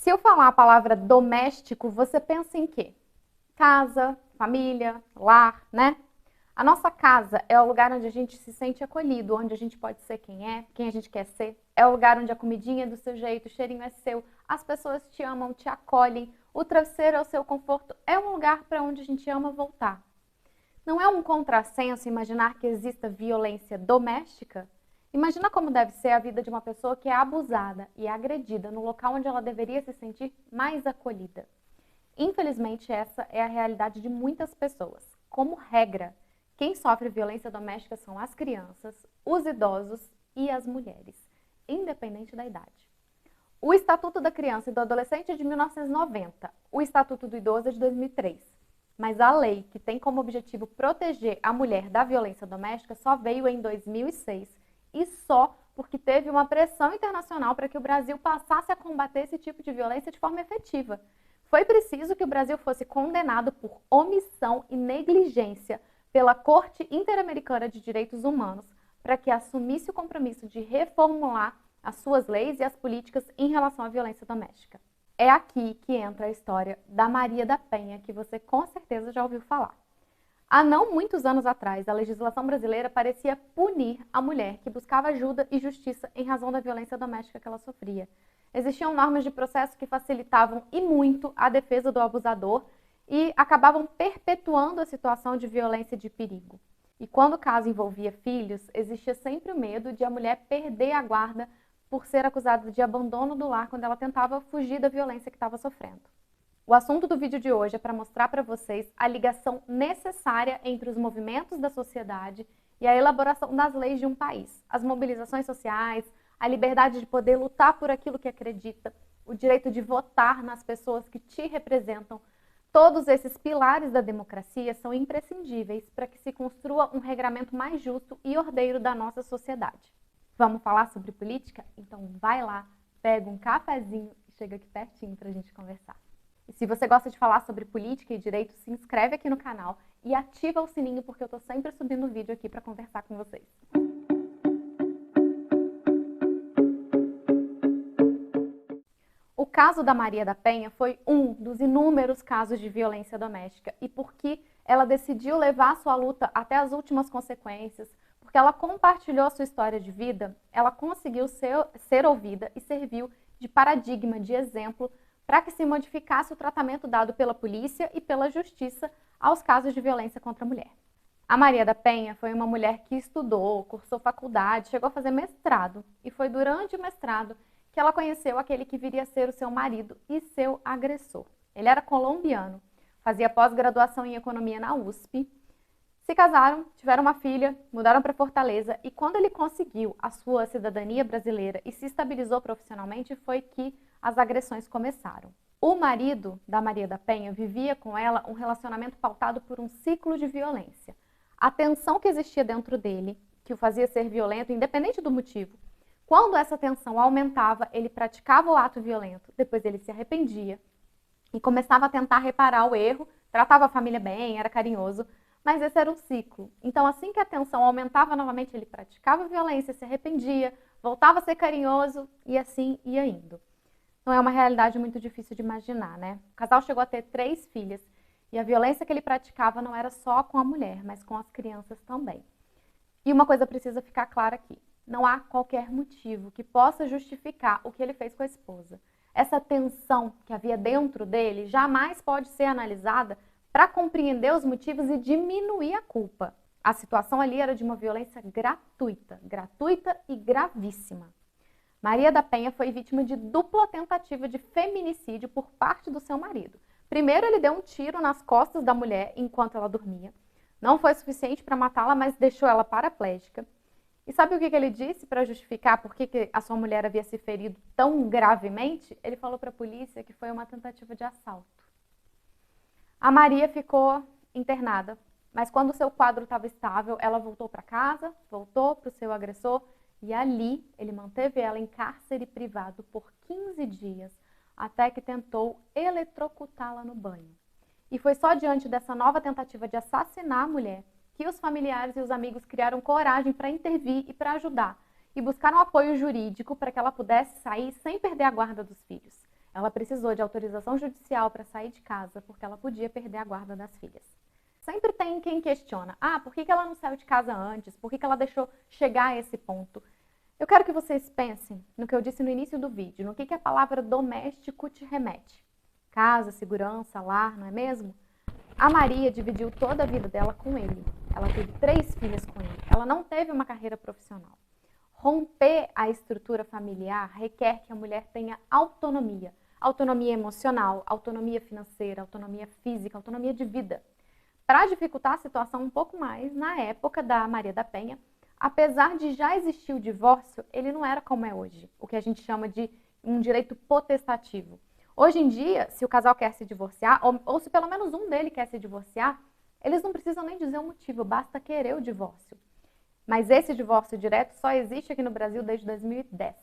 Se eu falar a palavra doméstico, você pensa em quê? Casa, família, lar, né? A nossa casa é o lugar onde a gente se sente acolhido, onde a gente pode ser quem é, quem a gente quer ser. É o lugar onde a comidinha é do seu jeito, o cheirinho é seu, as pessoas te amam, te acolhem, o travesseiro é o seu conforto. É um lugar para onde a gente ama voltar. Não é um contrassenso imaginar que exista violência doméstica? Imagina como deve ser a vida de uma pessoa que é abusada e agredida no local onde ela deveria se sentir mais acolhida. Infelizmente, essa é a realidade de muitas pessoas. Como regra, quem sofre violência doméstica são as crianças, os idosos e as mulheres, independente da idade. O Estatuto da Criança e do Adolescente é de 1990, o Estatuto do Idoso é de 2003. Mas a lei, que tem como objetivo proteger a mulher da violência doméstica, só veio em 2006 e só porque teve uma pressão internacional para que o Brasil passasse a combater esse tipo de violência de forma efetiva. Foi preciso que o Brasil fosse condenado por omissão e negligência pela Corte Interamericana de Direitos Humanos para que assumisse o compromisso de reformular as suas leis e as políticas em relação à violência doméstica. É aqui que entra a história da Maria da Penha, que você com certeza já ouviu falar. Há não muitos anos atrás, a legislação brasileira parecia punir a mulher que buscava ajuda e justiça em razão da violência doméstica que ela sofria. Existiam normas de processo que facilitavam e muito a defesa do abusador e acabavam perpetuando a situação de violência e de perigo. E quando o caso envolvia filhos, existia sempre o medo de a mulher perder a guarda por ser acusada de abandono do lar quando ela tentava fugir da violência que estava sofrendo. O assunto do vídeo de hoje é para mostrar para vocês a ligação necessária entre os movimentos da sociedade e a elaboração das leis de um país, as mobilizações sociais, a liberdade de poder lutar por aquilo que acredita, o direito de votar nas pessoas que te representam. Todos esses pilares da democracia são imprescindíveis para que se construa um regramento mais justo e ordeiro da nossa sociedade. Vamos falar sobre política? Então vai lá, pega um cafezinho e chega aqui pertinho para a gente conversar. E se você gosta de falar sobre política e direito, se inscreve aqui no canal e ativa o sininho porque eu estou sempre subindo vídeo aqui para conversar com vocês. O caso da Maria da Penha foi um dos inúmeros casos de violência doméstica e porque ela decidiu levar sua luta até as últimas consequências, porque ela compartilhou a sua história de vida, ela conseguiu ser ouvida e serviu de paradigma, de exemplo, para que se modificasse o tratamento dado pela polícia e pela justiça aos casos de violência contra a mulher. A Maria da Penha foi uma mulher que estudou, cursou faculdade, chegou a fazer mestrado, e foi durante o mestrado que ela conheceu aquele que viria a ser o seu marido e seu agressor. Ele era colombiano, fazia pós-graduação em economia na USP, se casaram, tiveram uma filha, mudaram para Fortaleza e quando ele conseguiu a sua cidadania brasileira e se estabilizou profissionalmente foi que as agressões começaram. O marido da Maria da Penha vivia com ela um relacionamento pautado por um ciclo de violência. A tensão que existia dentro dele, que o fazia ser violento, independente do motivo, quando essa tensão aumentava, ele praticava o ato violento, depois ele se arrependia e começava a tentar reparar o erro, tratava a família bem, era carinhoso, mas esse era um ciclo. Então, assim que a tensão aumentava novamente, ele praticava violência, se arrependia, voltava a ser carinhoso e assim ia indo. Não é uma realidade muito difícil de imaginar, né? O casal chegou a ter 3 filhas e a violência que ele praticava não era só com a mulher, mas com as crianças também. E uma coisa precisa ficar clara aqui. Não há qualquer motivo que possa justificar o que ele fez com a esposa. Essa tensão que havia dentro dele jamais pode ser analisada para compreender os motivos e diminuir a culpa. A situação ali era de uma violência gratuita e gravíssima. Maria da Penha foi vítima de dupla tentativa de feminicídio por parte do seu marido. Primeiro, ele deu um tiro nas costas da mulher enquanto ela dormia. Não foi suficiente para matá-la, mas deixou ela paraplégica. E sabe o que ele disse para justificar por que a sua mulher havia se ferido tão gravemente? Ele falou para a polícia que foi uma tentativa de assalto. A Maria ficou internada, mas quando o seu quadro estava estável, ela voltou para casa, voltou para o seu agressor e ali ele manteve ela em cárcere privado por 15 dias, até que tentou eletrocutá-la no banho. E foi só diante dessa nova tentativa de assassinar a mulher que os familiares e os amigos criaram coragem para intervir e para ajudar, e buscaram apoio jurídico para que ela pudesse sair sem perder a guarda dos filhos. Ela precisou de autorização judicial para sair de casa porque ela podia perder a guarda das filhas. Sempre tem quem questiona, por que ela não saiu de casa antes? Por que ela deixou chegar a esse ponto? Eu quero que vocês pensem no que eu disse no início do vídeo, no que a palavra doméstico te remete. Casa, segurança, lar, não é mesmo? A Maria dividiu toda a vida dela com ele. Ela teve 3 filhas com ele. Ela não teve uma carreira profissional. Romper a estrutura familiar requer que a mulher tenha autonomia. Autonomia emocional, autonomia financeira, autonomia física, autonomia de vida. Para dificultar a situação um pouco mais, na época da Maria da Penha, apesar de já existir o divórcio, ele não era como é hoje, o que a gente chama de um direito potestativo. Hoje em dia, se o casal quer se divorciar, ou se pelo menos um dele quer se divorciar, eles não precisam nem dizer o motivo, basta querer o divórcio. Mas esse divórcio direto só existe aqui no Brasil desde 2010.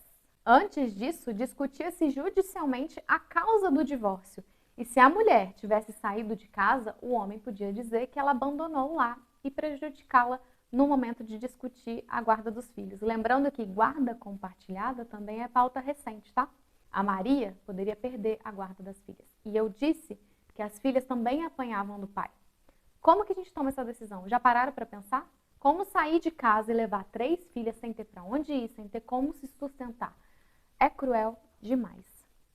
Antes disso, discutia-se judicialmente a causa do divórcio. E se a mulher tivesse saído de casa, o homem podia dizer que ela abandonou o lar e prejudicá-la no momento de discutir a guarda dos filhos. Lembrando que guarda compartilhada também é pauta recente, tá? A Maria poderia perder a guarda das filhas. E eu disse que as filhas também apanhavam do pai. Como que a gente toma essa decisão? Já pararam para pensar? Como sair de casa e levar 3 filhas sem ter para onde ir, sem ter como se sustentar? É cruel demais.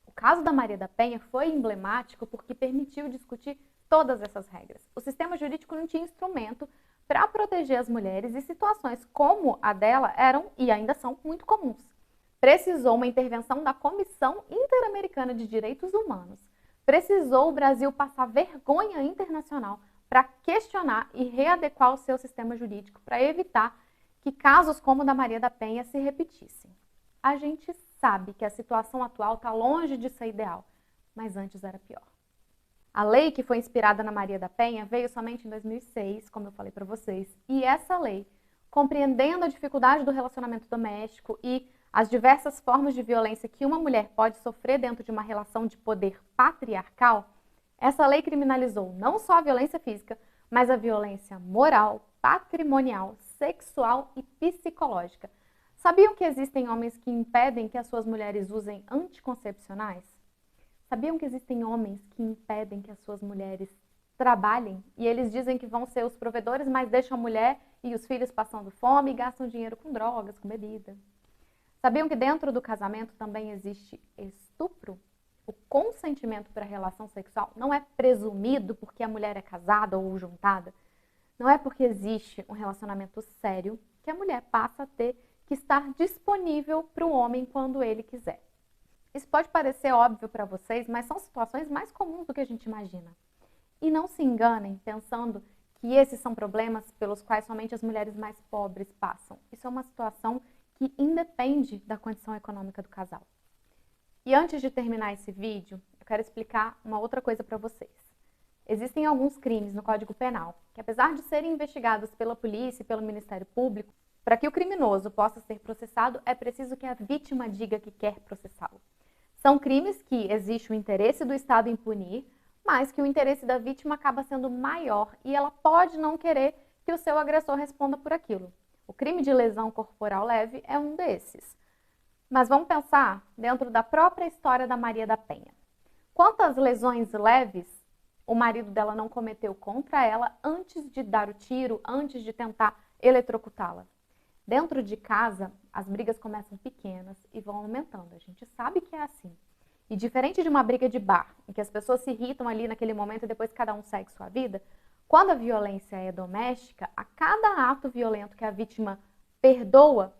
O caso da Maria da Penha foi emblemático porque permitiu discutir todas essas regras. O sistema jurídico não tinha instrumento para proteger as mulheres e situações como a dela eram e ainda são muito comuns. Precisou uma intervenção da Comissão Interamericana de Direitos Humanos. Precisou o Brasil passar vergonha internacional para questionar e readequar o seu sistema jurídico para evitar que casos como o da Maria da Penha se repetissem. A gente sabe que a situação atual está longe de ser ideal, mas antes era pior. A lei que foi inspirada na Maria da Penha veio somente em 2006, como eu falei para vocês, e essa lei, compreendendo a dificuldade do relacionamento doméstico e as diversas formas de violência que uma mulher pode sofrer dentro de uma relação de poder patriarcal, essa lei criminalizou não só a violência física, mas a violência moral, patrimonial, sexual e psicológica. Sabiam que existem homens que impedem que as suas mulheres usem anticoncepcionais? Sabiam que existem homens que impedem que as suas mulheres trabalhem? E eles dizem que vão ser os provedores, mas deixam a mulher e os filhos passando fome e gastam dinheiro com drogas, com bebida. Sabiam que dentro do casamento também existe estupro? O consentimento para a relação sexual não é presumido porque a mulher é casada ou juntada. Não é porque existe um relacionamento sério que a mulher passa a ter que estar disponível para o homem quando ele quiser. Isso pode parecer óbvio para vocês, mas são situações mais comuns do que a gente imagina. E não se enganem pensando que esses são problemas pelos quais somente as mulheres mais pobres passam. Isso é uma situação que independe da condição econômica do casal. E antes de terminar esse vídeo, eu quero explicar uma outra coisa para vocês. Existem alguns crimes no Código Penal que, apesar de serem investigados pela polícia e pelo Ministério Público, para que o criminoso possa ser processado, é preciso que a vítima diga que quer processá-lo. São crimes que existe o interesse do Estado em punir, mas que o interesse da vítima acaba sendo maior e ela pode não querer que o seu agressor responda por aquilo. O crime de lesão corporal leve é um desses. Mas vamos pensar dentro da própria história da Maria da Penha. Quantas lesões leves o marido dela não cometeu contra ela antes de dar o tiro, antes de tentar eletrocutá-la? Dentro de casa, as brigas começam pequenas e vão aumentando. A gente sabe que é assim. E diferente de uma briga de bar, em que as pessoas se irritam ali naquele momento e depois cada um segue sua vida, quando a violência é doméstica, a cada ato violento que a vítima perdoa,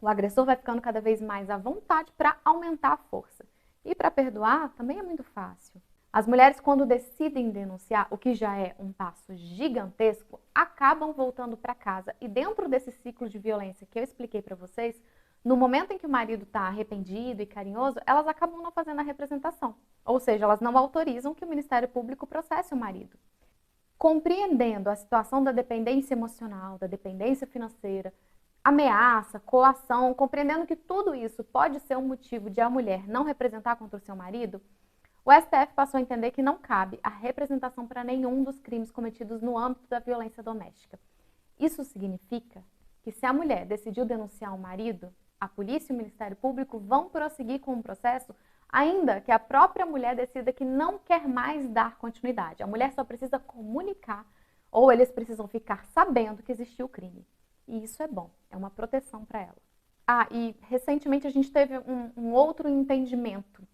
o agressor vai ficando cada vez mais à vontade para aumentar a força. E para perdoar também é muito fácil. As mulheres, quando decidem denunciar, o que já é um passo gigantesco, acabam voltando para casa. E dentro desse ciclo de violência que eu expliquei para vocês, no momento em que o marido está arrependido e carinhoso, elas acabam não fazendo a representação. Ou seja, elas não autorizam que o Ministério Público processe o marido. Compreendendo a situação da dependência emocional, da dependência financeira, ameaça, coação, compreendendo que tudo isso pode ser um motivo de a mulher não representar contra o seu marido, o STF passou a entender que não cabe a representação para nenhum dos crimes cometidos no âmbito da violência doméstica. Isso significa que se a mulher decidiu denunciar o marido, a polícia e o Ministério Público vão prosseguir com o processo ainda que a própria mulher decida que não quer mais dar continuidade. A mulher só precisa comunicar ou eles precisam ficar sabendo que existiu o crime. E isso é bom, é uma proteção para ela. E recentemente a gente teve um outro entendimento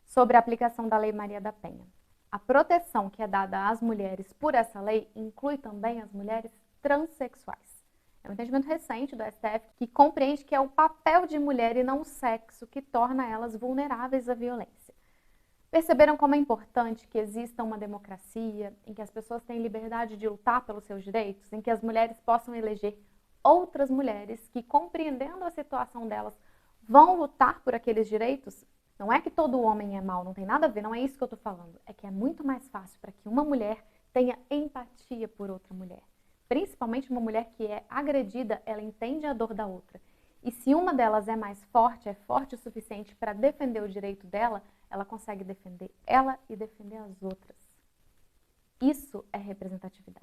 sobre a aplicação da Lei Maria da Penha. A proteção que é dada às mulheres por essa lei inclui também as mulheres transexuais. É um entendimento recente do STF que compreende que é o papel de mulher e não o sexo que torna elas vulneráveis à violência. Perceberam como é importante que exista uma democracia, em que as pessoas têm liberdade de lutar pelos seus direitos, em que as mulheres possam eleger outras mulheres que, compreendendo a situação delas, vão lutar por aqueles direitos? Não é que todo homem é mau, não tem nada a ver, não é isso que eu estou falando. É que é muito mais fácil para que uma mulher tenha empatia por outra mulher. Principalmente uma mulher que é agredida, ela entende a dor da outra. E se uma delas é mais forte, é forte o suficiente para defender o direito dela, ela consegue defender ela e defender as outras. Isso é representatividade.